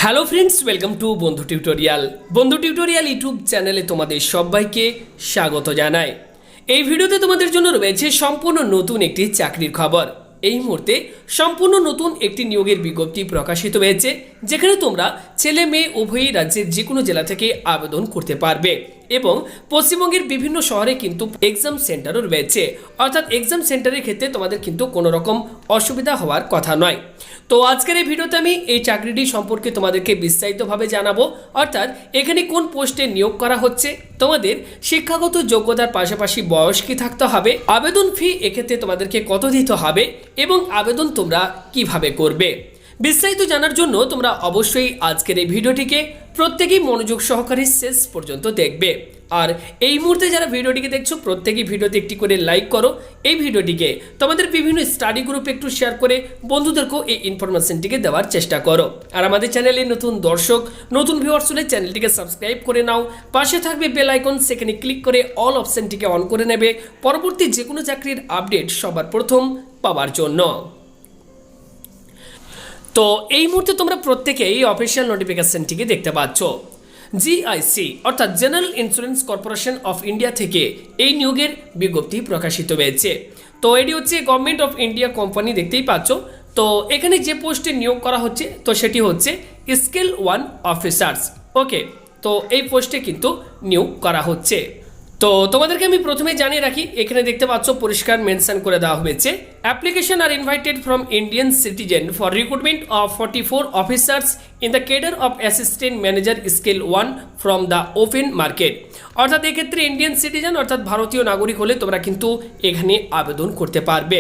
Hello friends, welcome to বন্ধু tutorial. বন্ধু tutorial YouTube চ্যানেলে তোমাদের সবাইকে স্বাগত জানাই। এই ভিডিওতে তোমাদের জন্য রয়েছে সম্পূর্ণ নতুন একটি চাকরির খবর। এই মুহূর্তে সম্পূর্ণ নতুন একটি নিয়োগের বিজ্ঞপ্তি প্রকাশিত হয়েছে, যেখানে তোমরা ছেলে মেয়ে উভয়ই রাজ্যের যে কোনো জেলা থেকে আবেদন করতে পারবে এবং পশ্চিমবঙ্গের বিভিন্ন শহরে কিন্তু এক্সাম সেন্টারও রয়েছে। অর্থাৎ এক্সাম সেন্টারের ক্ষেত্রে তোমাদের কিন্তু কোনো রকম অসুবিধা হওয়ার কথা নয়। তো আজকের এই ভিডিওতে আমি এই চাকরিটি সম্পর্কে তোমাদেরকে বিস্তারিতভাবে জানাবো। অর্থাৎ এখানে কোন পোস্টে নিয়োগ করা হচ্ছে, তোমাদের শিক্ষাগত যোগ্যতার পাশাপাশি বয়স কি থাকতে হবে, আবেদন ফি এক্ষেত্রে তোমাদেরকে কত দিতে হবে এবং আবেদন তোমরা কিভাবে করবে। বিস্তারিত জানার জন্য তোমরা অবশ্যই আজকের এই ভিডিওটিকে প্রত্যেকেই মনোযোগ সহকারে শেষ পর্যন্ত দেখবে। আর এই মুহূর্তে যারা ভিডিওটিকে দেখছো প্রত্যেকেই ভিডিওতে একটি করে লাইক করো। এই ভিডিওটিকে তোমাদের বিভিন্ন স্টাডি গ্রুপে একটু শেয়ার করে বন্ধুদেরকেও এই ইনফরমেশনটিকে দেওয়ার চেষ্টা করো। আর আমাদের চ্যানেলে নতুন দর্শক নতুন ভিউয়ার্স হলে চ্যানেলটিকে সাবস্ক্রাইব করে নাও। পাশে থাকবে বেল আইকন, সেখানে ক্লিক করে অল অপশনটিকে অন করে নেবে পরবর্তী যে কোনো চাকরির আপডেট সবার প্রথম পাওয়ার জন্য। তো এই মুহূর্তে তোমরা প্রত্যেকেই অফিসিয়াল নোটিফিকেশনটিকে দেখতে পাচ্ছ। জিআইসি অর্থাৎ general insurance corporation of India থেকে এই নিয়োগের বিজ্ঞপ্তি প্রকাশিত হয়েছে। তো এটি হচ্ছে গভর্নমেন্ট অফ ইন্ডিয়া কোম্পানি, দেখতেই পাচ্ছ। তো এখানে যে পোস্টে নিয়োগ করা হচ্ছে তো সেটি হচ্ছে স্কেল 1 অফিসার্স। ওকে, তো এই পোস্টে কিন্তু নিয়োগ করা হচ্ছে। তো তোমাদেরকে আমি প্রথমে জানিয়ে রাখি, এখানে দেখতে পাচ্ছ পরিষ্কার মেনশন করে দেওয়া হয়েছে, application are invited from Indian citizen for recruitment of 44 officers in the cadre of assistant manager scale 1 from the open market. অর্থাৎ এক্ষেত্রে ইন্ডিয়ান সিটিজেন অর্থাৎ ভারতীয় নাগরিক হলে তোমরা কিন্তু এখানে আবেদন করতে পারবে।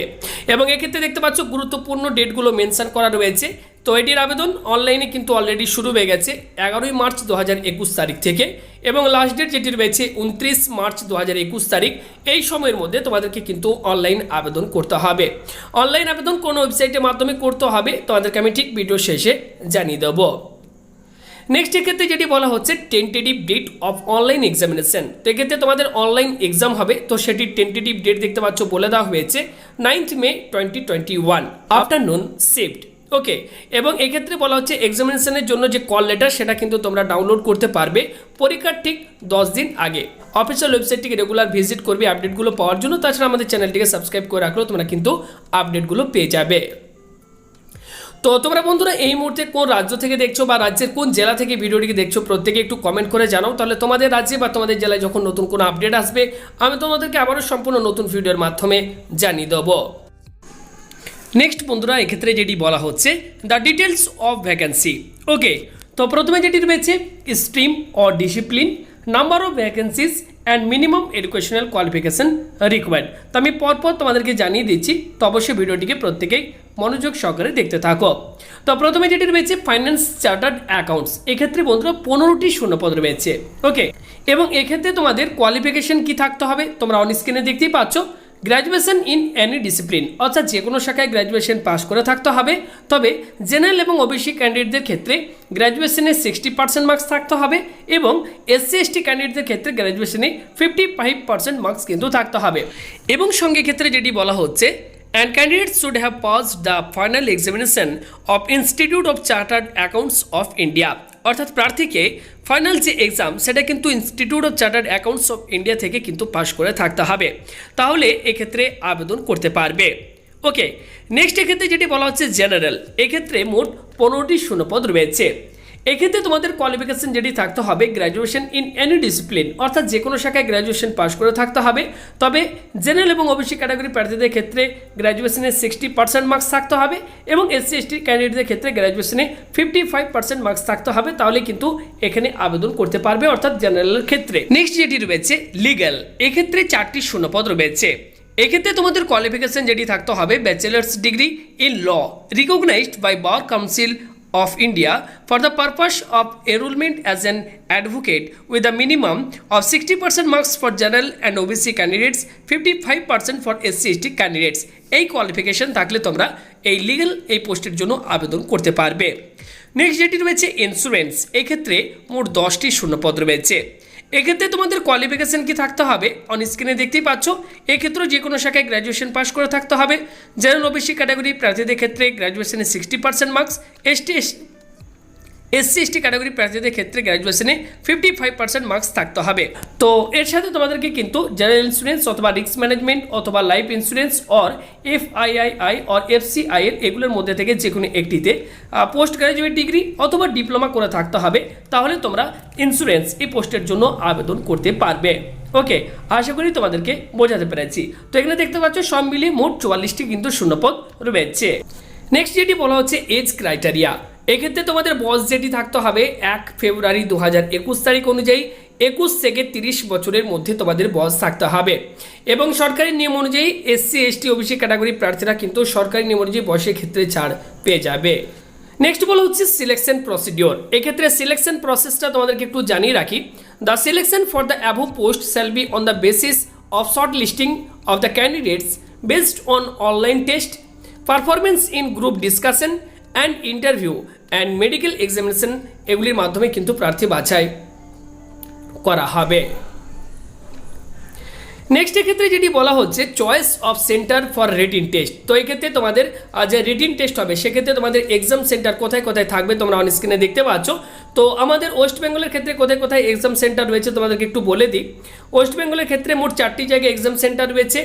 এবং এক্ষেত্রে দেখতে পাচ্ছ গুরুত্বপূর্ণ ডেটগুলো মেনশন করা রয়েছে। তো এটির আবেদন অনলাইনে কিন্তু অলরেডি শুরু হয়ে গেছে 11ই মার্চ 2021 তারিখ থেকে, এবং লাস্ট ডেট যেটি রয়েছে 29 মার্চ 2021 তারিখ। এই সময়ের মধ্যে তোমাদেরকে কিন্তু অনলাইন আবেদন করতে হবে। অনলাইন আবেদন কোন ওয়েবসাইটের মাধ্যমে করতে হবে তোমাদেরকে আমি ঠিক ভিডিও শেষে জানিয়ে দেবো। নেক্সট এক্ষেত্রে যেটি বলা হচ্ছে tentative date of online examination. তো এক্ষেত্রে তোমাদের অনলাইন এক্সাম হবে, তো সেটির টেন্টেটিভ ডেট দেখতে পাচ্ছ বলে দেওয়া হয়েছে 9th মে 2021 আফটারনুন শিফট। ওকে, এবং এক্ষেত্রে বলা হচ্ছে এক্সামিনেশনের জন্য যে কল লেটার সেটা কিন্তু তোমরা ডাউনলোড করতে পারবে পরীক্ষার ঠিক 10 দিন আগে। অফিসিয়াল ওয়েবসাইটটিকে রেগুলার ভিজিট করবে আপডেটগুলো পাওয়ার জন্য। তাছাড়া আমাদের চ্যানেলটিকে সাবস্ক্রাইব করে রাখলেও তোমরা কিন্তু আপডেটগুলো পেয়ে যাবে। তো তোমরা বন্ধুরা এই মুহূর্তে কোন রাজ্য থেকে দেখছো বা রাজ্যের কোন জেলা থেকে ভিডিওটিকে দেখছো প্রত্যেকে একটু কমেন্ট করে জানাও, তাহলে তোমাদের রাজ্যে বা তোমাদের জেলায় যখন নতুন কোনো আপডেট আসবে আমি তোমাদেরকে আবারও সম্পূর্ণ নতুন ভিডিওর মাধ্যমে জানিয়ে দেবো। নেক্সট বন্ধুরা এক্ষেত্রে যেটি বলা হচ্ছে দ্য ডিটেলস অফ ভ্যাকেন্সি। ওকে, তো প্রথমে যেটি রয়েছে stream or discipline, number of vacancies and minimum educational qualification required. তো আমি পরপর তোমাদেরকে জানিয়ে দিচ্ছি, তো অবশ্যই ভিডিওটিকে প্রত্যেকেই মনোযোগ সহকারে দেখতে থাকো। তো প্রথমে যেটি রয়েছে ফাইন্যান্স চার্টার্ড অ্যাকাউন্টস, এক্ষেত্রে বন্ধুরা 15টি শূন্যপদ রয়েছে। ওকে, এবং এক্ষেত্রে তোমাদের কোয়ালিফিকেশন কি থাকতে হবে তোমরা অন স্ক্রিনে দেখতেই পাচ্ছ, গ্র্যাজুয়েশন ইন এনি ডিসিপ্লিন, অর্থাৎ যে কোনো শাখায় গ্র্যাজুয়েশন পাস করে থাকতে হবে। তবে জেনারেল এবং ওবিসি ক্যান্ডিডেটদের ক্ষেত্রে গ্র্যাজুয়েশনে 60% মার্কস থাকতে হবে এবং এসসি এসটি ক্যান্ডিডেটদের ক্ষেত্রে গ্র্যাজুয়েশনে 55% মার্কস কিন্তু থাকতে হবে। এবং সঙ্গে ক্ষেত্রে যেটি বলা হচ্ছে and candidates should have passed the final examination of Institute of Chartered Accounts of India। অর্থাৎ প্রার্থীকে ফাইনাল যে এক্সাম সেটা কিন্তু institute of chartered accounts of India থেকে কিন্তু পাশ করে থাকতে হবে, তাহলে এক্ষেত্রে আবেদন করতে পারবে। ওকে, নেক্সট এক্ষেত্রে যেটি বলা হচ্ছে জেনারেল, এক্ষেত্রে মোট 15টি শূন্যপদ রয়েছে। এক্ষেত্রে তোমাদের কোয়ালিফিকেশন যেটি থাকতে হবে গ্র্যাজুয়েশন ইন এনি ডিসিপ্লিন, অর্থাৎ যে কোনো শাখায় গ্র্যাজুয়েশন পাস করে থাকতে হবে। তবে জেনারেল এবং ওবিসি ক্যাটাগরি প্রার্থীদের ক্ষেত্রে গ্র্যাজুয়েশনে 60% মার্কস থাকতে হবে এবং এসসি এসটি ক্যান্ডিডেটদের ক্ষেত্রে গ্র্যাজুয়েশনে 55% মার্কস থাকতে হবে, তাহলে কিন্তু এখানে আবেদন করতে পারবে অর্থাৎ জেনারেলের ক্ষেত্রে। নেক্সট যেটি রয়েছে লিগ্যাল, এক্ষেত্রে 4টি শূন্যপদ রয়েছে। এক্ষেত্রে তোমাদের কোয়ালিফিকেশন যেটি থাকতে হবে bachelor's degree in law recognised by bar council of India for the purpose of enrollment as an advocate with a minimum of 60% marks for general and OBC candidates, 55% for SC/ST candidates। এই qualification থাকলে তোমরা এই legal এই পোস্টের জন্য আবেদন করতে পারবে। নেক্সট যেটি রয়েছে ইন্স্যুরেন্স, এক্ষেত্রে মোট 10টি শূন্যপদ রয়েছে। এক্ষেত্রে তোমাদের কোয়ালিফিকেশন কি থাকতে হবে অন স্ক্রিনে দেখতেই পাচ্ছ। এক্ষেত্রে যে কোনো শাখায় গ্র্যাজুয়েশন পাস করে থাকতে হবে। জেনারেল ওবিসি ক্যাটাগরি প্রার্থীদের ক্ষেত্রে গ্র্যাজুয়েশনে 60% মার্কস, এসসি এসটি ক্যাটাগরি প্রার্থীদের ক্ষেত্রে গ্র্যাজুয়েশনে 55% মার্কস থাকতে হবে। তো এর সাথে তোমাদেরকে কিন্তু জেনারেল ইন্স্যুরেন্স অথবা রিস্ক ম্যানেজমেন্ট অথবা life insurance or FIII or FCI এর এগুলোর মধ্যে থেকে যে কোনো একটিতে পোস্ট গ্র্যাজুয়েট ডিগ্রি অথবা ডিপ্লোমা করে থাকতে হবে, তাহলে তোমরা ইন্স্যুরেন্স এই পোস্টের জন্য আবেদন করতে পারবে। ওকে, আশা করি তোমাদেরকে বোঝাতে পেরেছি। তো এখানে দেখতে পাচ্ছ সব মিলিয়ে মোট 44টি কিন্তু শূন্যপদ রয়েছে। নেক্সট যেটি বলা হচ্ছে এজ ক্রাইটেরিয়া। এক্ষেত্রে তোমাদের বয়স যেটি থাকতে হবে 1 ফেব্রুয়ারি 2021 তারিখ অনুযায়ী 21 থেকে 30 বছরের মধ্যে তোমাদের বয়স থাকতে হবে এবং সরকারি নিয়ম অনুযায়ী এসসি এসটি ওবিসি ক্যাটাগরি প্রার্থীরা কিন্তু সরকারি নিয়ম অনুযায়ী বয়সের ক্ষেত্রে ছাড় পেয়ে যাবে। নেক্সট বলা হচ্ছে সিলেকশন প্রসিডিওর। এক্ষেত্রে সিলেকশন প্রসেসটা তোমাদেরকে একটু জানিয়ে রাখি। The selection for the above post shall be on the basis of short listing of the candidates based on online test, performance in group discussion and interview and medical examination, এগুলির মাধ্যমে কিন্তু প্রার্থী বাছাই করা হবে। নেক্সট এক্ষেত্রে যেটি বলা হচ্ছে choice of centre for written test. তো এক্ষেত্রে তোমাদের যে রিটিন টেস্ট হবে সেক্ষেত্রে তোমাদের এক্সাম সেন্টার কোথায় কোথায় থাকবে তোমরা অন স্ক্রিনে দেখতে পাচ্ছ। তো আমাদের ওয়েস্ট বেঙ্গলের ক্ষেত্রে কোথায় কোথায় এক্সাম সেন্টার রয়েছে তোমাদেরকে একটু বলে দিই। ওয়েস্ট বেঙ্গলের ক্ষেত্রে মোট 4টি জায়গায় এক্সাম সেন্টার রয়েছে,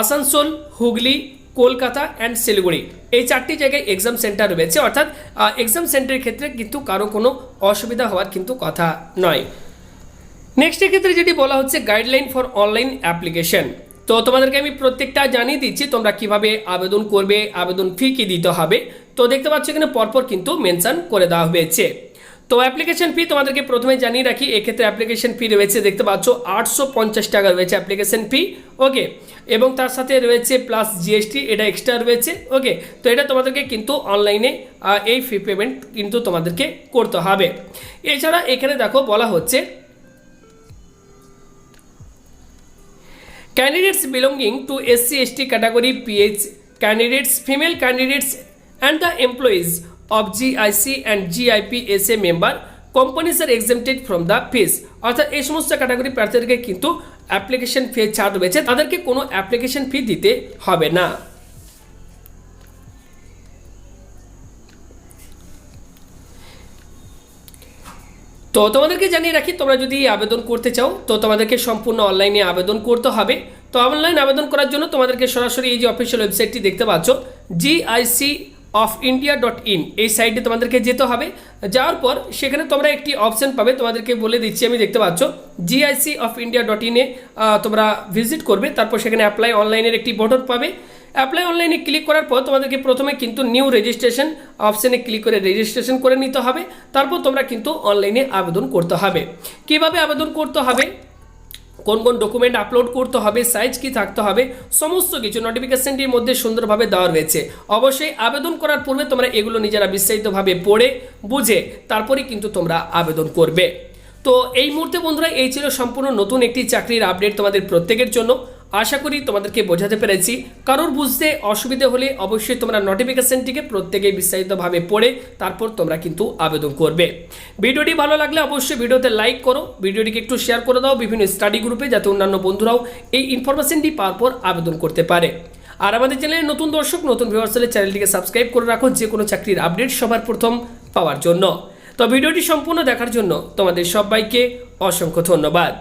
আসানসোল, হুগলি, কলকাতা অ্যান্ড শিলিগুড়ি। এই 4টি জায়গায় এক্সাম সেন্টার রয়েছে, অর্থাৎ এক্সাম সেন্টারের ক্ষেত্রে কিন্তু কারো কোনো অসুবিধা হওয়ার কিন্তু কথা নয়। নেক্সট ক্ষেত্রে যেটি বলা হচ্ছে গাইডলাইন ফর অনলাইন অ্যাপ্লিকেশন। তো তোমাদেরকে আমি প্রত্যেকটা জানিয়ে দিচ্ছি তোমরা কিভাবে আবেদন করবে, আবেদন ফি কি দিতে হবে। তো দেখতে পাচ্ছ এখানে পরপর কিন্তু মেনশন করে দেওয়া হয়েছে। তো অ্যাপ্লিকেশন ফি তোমাদেরকে প্রথমে জানিয়ে রাখি, এক্ষেত্রে অ্যাপ্লিকেশন ফি রয়েছে দেখতে পাচ্ছ 850 টাকা রয়েছে অ্যাপ্লিকেশন ফি। ওকে, এবং তার সাথে রয়েছে প্লাস জিএসটি, এটা এক্সট্রা রয়েছে। ওকে, তো এটা তোমাদেরকে কিন্তু অনলাইনে এই ফি পেমেন্ট কিন্তু তোমাদেরকে করতে হবে। এছাড়া এখানে দেখো বলা হচ্ছে candidates belonging to SC/ST category PH candidates, female candidates and the employees of GIC and GIPSA member companies are exempted from the fees। অর্থাৎ এই সমস্ত ক্যাটাগরি প্রার্থীদেরকে কিন্তু অ্যাপ্লিকেশন ফি ছাড় রয়েছে, তাদেরকে কোনো অ্যাপ্লিকেশন ফি দিতে হবে না। তো তোমাদেরকে জানিয়ে রাখি তোমরা যদি আবেদন করতে চাও তো তোমাদেরকে সম্পূর্ণ অনলাইনে আবেদন করতে হবে। তো অনলাইন আবেদন করার জন্য তোমাদেরকে সরাসরি এই যে অফিসিয়াল ওয়েবসাইটটি দেখতে পাচ্ছ GICofIndia.in, এই সাইটে তোমাদেরকে যেতে হবে। যাওয়ার পর সেখানে তোমরা একটি অপশন পাবে, তোমাদেরকে বলে দিচ্ছি আমি, দেখতে পাচ্ছ GICofIndia.in এ তোমরা ভিজিট করবে। তারপর সেখানে অ্যাপ্লাই অনলাইনের একটি বাটন পাবে। অ্যাপ্লাই অনলাইনে ক্লিক করার পর তোমাদেরকে প্রথমে কিন্তু নিউ রেজিস্ট্রেশন অপশানে ক্লিক করে রেজিস্ট্রেশন করে নিতে হবে। তারপর তোমরা কিন্তু অনলাইনে আবেদন করতে হবে। কিভাবে আবেদন করতে হবে, কোন কোন ডকুমেন্ট আপলোড করতে হবে, সাইজ কি থাকতে হবে, সমস্ত কিছু নোটিফিকেশনটির মধ্যে সুন্দরভাবে দেওয়া রয়েছে। অবশ্যই আবেদন করার পূর্বে তোমরা এগুলো নিজেরা বিস্তারিতভাবে পড়ে বুঝে তারপরেই কিন্তু তোমরা আবেদন করবে। তো এই মুহূর্তে বন্ধুরা এই ছিল সম্পূর্ণ নতুন একটি চাকরির আপডেট তোমাদের প্রত্যেকের জন্য। আশা করি তোমাদেরকে বোঝাতে পেরেছি। কারোর বুঝতে অসুবিধে হলে অবশ্যই তোমরা নোটিফিকেশনটিকে প্রত্যেকেই বিস্তারিতভাবে পড়ে তারপর তোমরা কিন্তু আবেদন করবে। ভিডিওটি ভালো লাগলে অবশ্যই ভিডিওতে লাইক করো, ভিডিওটিকে একটু শেয়ার করে দাও বিভিন্ন স্টাডি গ্রুপে, যাতে অন্যান্য বন্ধুরাও এই ইনফরমেশনটি পাওয়ার পর আবেদন করতে পারে। আর আমাদের চ্যানেলে নতুন দর্শক নতুন ভিউয়ার্স হলে চ্যানেলটিকে সাবস্ক্রাইব করে রাখো যে কোনো চাকরির আপডেট সবার প্রথম পাওয়ার জন্য। তো ভিডিওটি সম্পূর্ণ দেখার জন্য তোমাদের সবাইকে অসংখ্য ধন্যবাদ।